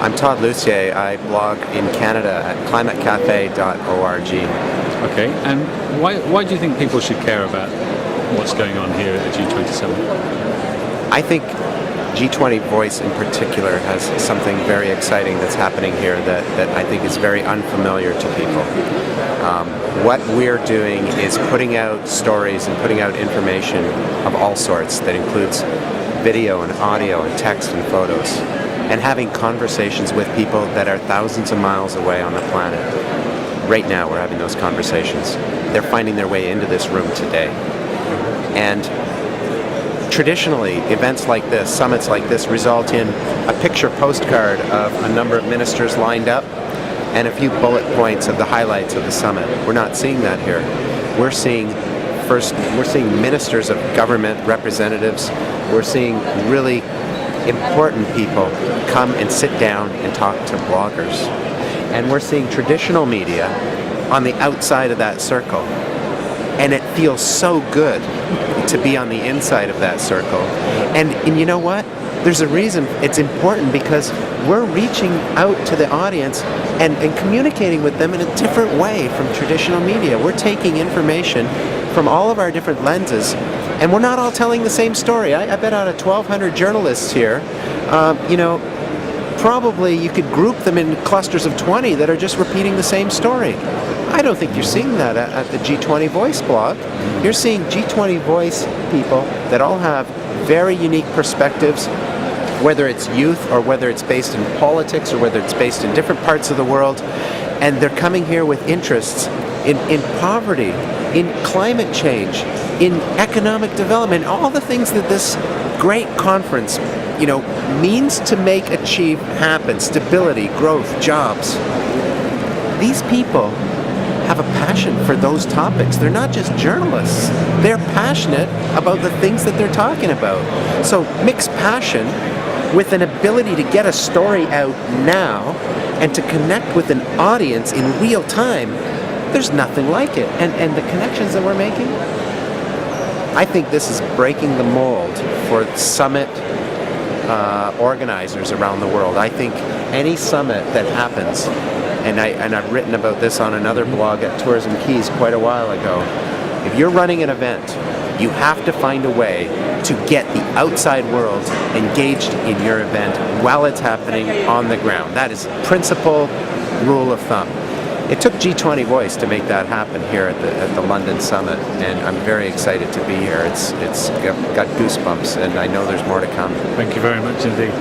I'm Todd Lucier. I blog in Canada at climatecafe.org. Okay, and why do you think people should care about what's going on here at the G20 Summit? I think G20Voice in particular has something very exciting that's happening here that I think is very unfamiliar to people. What we're doing is putting out stories and putting out information of all sorts that includes video and audio and text and photos, and having conversations with people that are thousands of miles away on the planet. Right now we're having those conversations. They're finding their way into this room today. And traditionally, events like this, summits like this, result in a picture postcard of a number of ministers lined up and a few bullet points of the highlights of the summit. We're not seeing that here. We're seeing ministers of government, representatives. We're seeing really important people come and sit down and talk to bloggers. And we're seeing traditional media on the outside of that circle. And it feels so good to be on the inside of that circle. And you know what? There's a reason it's important, because we're reaching out to the audience and communicating with them in a different way from traditional media. We're taking information from all of our different lenses, and we're not all telling the same story. I bet out of 1,200 journalists here, probably you could group them in clusters of 20 that are just repeating the same story. I don't think you're seeing that at the G20Voice blog. You're seeing G20Voice people that all have very unique perspectives, whether it's youth or whether it's based in politics or whether it's based in different parts of the world, and they're coming here with interests in poverty, in climate change, in economic development, all the things that this great conference means to achieve happen: stability, growth, jobs. These people have a passion for those topics. They're not just journalists. They're passionate about the things that they're talking about. So mix passion with an ability to get a story out now and to connect with an audience in real time. There's nothing like it. And the connections that we're making, I think this is breaking the mold for summit organizers around the world. I think any summit that happens, and I've written about this on another blog at Tourism Keys quite a while ago, if you're running an event, you have to find a way to get the outside world engaged in your event while it's happening on the ground. That is principle, rule of thumb. It took G20Voice to make that happen here at the London Summit, and I'm very excited to be here. It's got goosebumps, and I know there's more to come. Thank you very much indeed.